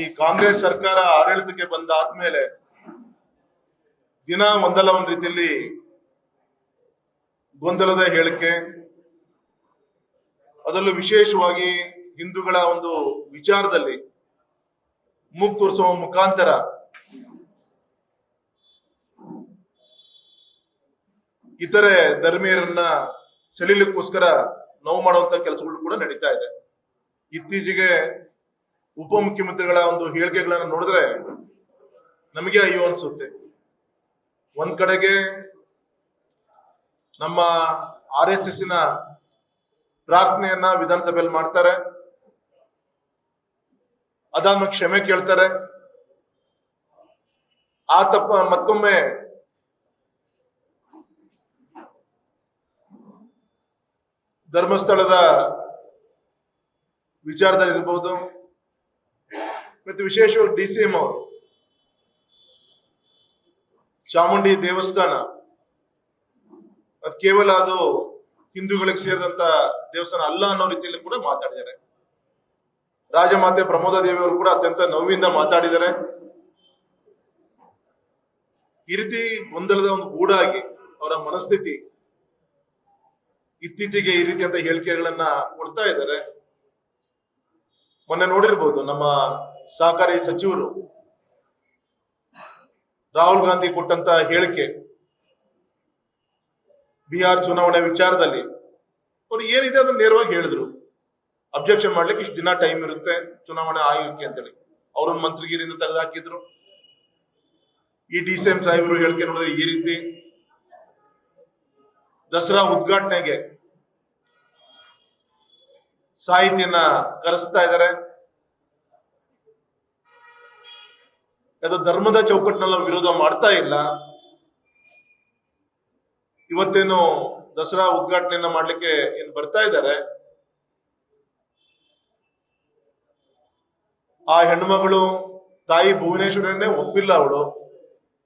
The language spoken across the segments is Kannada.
ಈ ಕಾಂಗ್ರೆಸ್ ಸರ್ಕಾರ ಆಡಳಿತಕ್ಕೆ ಬಂದಾದ್ಮೇಲೆ ದಿನ ಒಂದಲ್ಲ ಒಂದು ರೀತಿಯಲ್ಲಿ ಗೊಂದಲದ ಹೇಳಿಕೆ, ಅದರಲ್ಲೂ ವಿಶೇಷವಾಗಿ ಹಿಂದೂಗಳ ಒಂದು ವಿಚಾರದಲ್ಲಿ ಮೂಗು ತೋರಿಸುವ ಮುಖಾಂತರ ಇತರೆ ಧರ್ಮೀಯರನ್ನ ಸೆಳಿಲಿಕ್ಕೋಸ್ಕರ ನೋವು ಮಾಡುವಂತ ಕೆಲಸಗಳು ಕೂಡ ನಡೀತಾ ಇದೆ. ಇತ್ತೀಚೆಗೆ ಉಪಮುಖ್ಯಮಂತ್ರಿಗಳ ಒಂದು ಹೇಳಿಕೆಗಳನ್ನ ನೋಡಿದ್ರೆ ನಮಗೆ ಅಯ್ಯೋ ಅನ್ಸುತ್ತೆ. ಒಂದ್ ಕಡೆಗೆ ನಮ್ಮ RSS ನ ಪ್ರಾರ್ಥನೆಯನ್ನ ವಿಧಾನಸಭೆಯಲ್ಲಿ ಮಾಡ್ತಾರೆ, ಅದಾದ್ಮೇಲೆ ಕ್ಷಮೆ ಕೇಳ್ತಾರೆ. ಆ ತಪ್ಪ ಮತ್ತೊಮ್ಮೆ ಧರ್ಮಸ್ಥಳದ ವಿಚಾರದಲ್ಲಿ ಇರ್ಬೋದು, ಮತ್ತು ವಿಶೇಷವಾಗಿ DCM ಅವರು ಚಾಮುಂಡಿ ದೇವಸ್ಥಾನ ಅದು ಕೇವಲ ಅದು ಹಿಂದೂಗಳಿಗೆ ಸೇರಿದಂತ ದೇವಸ್ಥಾನ ಅಲ್ಲ ಅನ್ನೋ ರೀತಿಯಲ್ಲಿ ಕೂಡ ಮಾತಾಡಿದ್ದಾರೆ. ರಾಜಮಾತೆ ಪ್ರಮೋದ ದೇವಿ ಅವರು ಕೂಡ ಅತ್ಯಂತ ನೋವಿಂದ ಮಾತಾಡಿದ್ದಾರೆ. ಈ ರೀತಿ ಗೊಂದಲದ ಒಂದು ಗೂಡಾಗಿ ಅವರ ಮನಸ್ಥಿತಿ ಇತ್ತೀಚೆಗೆ ಈ ರೀತಿಯಂತ ಹೇಳಿಕೆಗಳನ್ನ ಕೊಡ್ತಾ ಇದ್ದಾರೆ. ಮೊನ್ನೆ ನೋಡಿರ್ಬೋದು, ನಮ್ಮ ಸಹಕಾರಿ ಸಚಿವರು ರಾಹುಲ್ ಗಾಂಧಿ ಕೊಟ್ಟಂತ ಹೇಳಿಕೆ ಬಿಹಾರ್ ಚುನಾವಣೆ ವಿಚಾರದಲ್ಲಿ ಅವ್ರು ಏನಿದೆ ಅದನ್ನ ನೇರವಾಗಿ ಹೇಳಿದ್ರು. ಅಬ್ಜೆಕ್ಷನ್ ಮಾಡ್ಲಿಕ್ಕೆ ಇಷ್ಟು ದಿನ ಟೈಮ್ ಇರುತ್ತೆ ಚುನಾವಣಾ ಆಯೋಗಕ್ಕೆ ಅಂತೇಳಿ ಅವ್ರನ್ನ ಮಂತ್ರಿಗಿರಿಂದ ತೆಗೆದುಹಾಕಿದ್ರು. ಈ DCM ಸಾಹೇಬರು ಹೇಳಿಕೆ ನೋಡಿದ್ರೆ ಈ ರೀತಿ ದಸರಾ ಉದ್ಘಾಟನೆಗೆ ಸಾಹಿತಿಯನ್ನ ಕರೆಸ್ತಾ ಇದ್ದಾರೆ. ಅದು ಧರ್ಮದ ಚೌಕಟ್ಟಿನಲ್ಲಿ ವಿರೋಧ ಮಾಡ್ತಾ ಇಲ್ಲ. ಇವತ್ತೇನು ದಸರಾ ಉದ್ಘಾಟನೆಯನ್ನ ಮಾಡ್ಲಿಕ್ಕೆ ಏನ್ ಬರ್ತಾ ಇದ್ದಾರೆ, ಆ ಹೆಣ್ಮಗಳು ತಾಯಿ ಭುವನೇಶ್ವರನ್ನೇ ಒಪ್ಪಿಲ್ಲ ಅವಳು,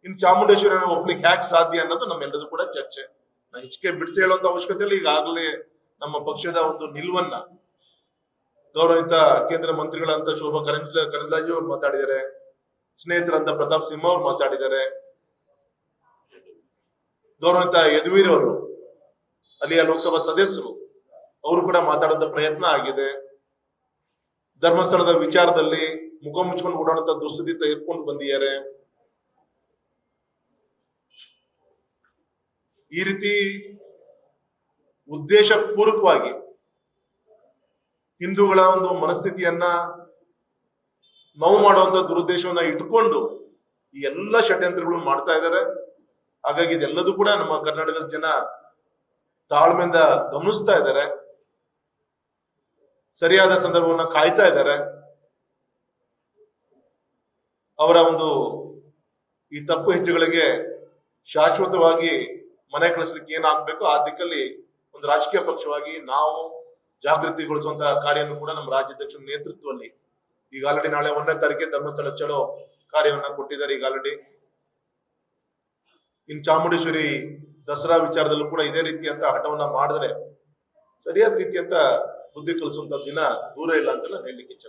ಇನ್ ಚಾಮುಂಡೇಶ್ವರನ್ನ ಒಪ್ಲಿಕ್ಕೆ ಹ್ಯಾಕ್ ಸಾಧ್ಯ ಅನ್ನೋದು ನಮ್ಮೆಲ್ಲರೂ ಕೂಡ ಚರ್ಚೆ. ಹೆಚ್ಚಿಗೆ ಬಿಡಿಸಿ ಹೇಳುವಂತ ಅವಶ್ಯಕತೆ ಇಲ್ಲ. ಈಗಾಗಲೇ ನಮ್ಮ ಪಕ್ಷದ ಒಂದು ನಿಲುವನ್ನ ಗೌರವಿತ ಕೇಂದ್ರ ಮಂತ್ರಿಗಳಂತ ಶೋಭಾ ಕರಂದ್ಲಾಜೆ ಅವರು ಮಾತಾಡಿದ್ದಾರೆ, ಸ್ನೇಹಿತರಂತ ಪ್ರತಾಪ್ ಸಿಂಹ ಅವರು ಮಾತಾಡಿದ್ದಾರೆ, ಗೌರವಿತ ಯದುವೀರ್ ಅವರು ಅಲ್ಲಿಯ ಲೋಕಸಭಾ ಸದಸ್ಯರು ಅವರು ಕೂಡ ಮಾತಾಡುವಂತ ಪ್ರಯತ್ನ ಆಗಿದೆ. ಧರ್ಮಸ್ಥಳದ ವಿಚಾರದಲ್ಲಿ ಮುಖ ಮುಚ್ಕೊಂಡು ಓಡಾಡುವಂತ ದುಸ್ಥಿತಿ ತೆಗೆದುಕೊಂಡು ಬಂದಿದ್ದಾರೆ. ಈ ರೀತಿ ಉದ್ದೇಶ ಪೂರ್ವಕವಾಗಿ ಹಿಂದೂಗಳ ಒಂದು ಮನಸ್ಥಿತಿಯನ್ನ ನೋವು ಮಾಡುವಂತ ದುರುದ್ದೇಶವನ್ನ ಇಟ್ಕೊಂಡು ಈ ಎಲ್ಲ ಷಡ್ಯಂತ್ರಗಳು ಮಾಡ್ತಾ ಇದ್ದಾರೆ. ಹಾಗಾಗಿ ಇದೆಲ್ಲದೂ ಕೂಡ ನಮ್ಮ ಕರ್ನಾಟಕದ ಜನ ತಾಳ್ಮೆಯಿಂದ ಗಮನಿಸ್ತಾ ಇದ್ದಾರೆ, ಸರಿಯಾದ ಸಂದರ್ಭವನ್ನ ಕಾಯ್ತಾ ಇದ್ದಾರೆ. ಅವರ ಒಂದು ಈ ತಪ್ಪು ಹೆಜ್ಜೆಗಳಿಗೆ ಶಾಶ್ವತವಾಗಿ ಮನೆ ಕಳಿಸ್ಲಿಕ್ಕೆ ಏನಾಗ್ಬೇಕು ಆ ದಿಕ್ಕಲ್ಲಿ ಒಂದು ರಾಜಕೀಯ ಪಕ್ಷವಾಗಿ ನಾವು ಜಾಗೃತಿಗೊಳಿಸುವಂತಹ ಕಾರ್ಯವನ್ನು ಕೂಡ ನಮ್ಮ ರಾಜ್ಯಾಧ್ಯಕ್ಷರ ನೇತೃತ್ವದಲ್ಲಿ ಈಗ ಆಲ್ರೆಡಿ ನಾಳೆ 1ನೇ ತಾರೀಕಿಗೆ ಧರ್ಮಸ್ಥಳ ಚಲೋ ಕಾರ್ಯವನ್ನ ಕೊಟ್ಟಿದ್ದಾರೆ. ಈಗ ಆಲ್ರೆಡಿ ಇನ್ ಚಾಮುಂಡೇಶ್ವರಿ ದಸರಾ ವಿಚಾರದಲ್ಲೂ ಕೂಡ ಇದೇ ರೀತಿಯಂತ ಹಠವನ್ನ ಮಾಡಿದ್ರೆ ಸರಿಯಾದ ರೀತಿಯಂತ ಬುದ್ಧಿ ಕಲಿಸುವಂತ ದಿನ ದೂರ ಇಲ್ಲ ಅಂತ ನಾನು ಹೇಳಲಿಕ್ಕೆ ಇಚ್ಛೆ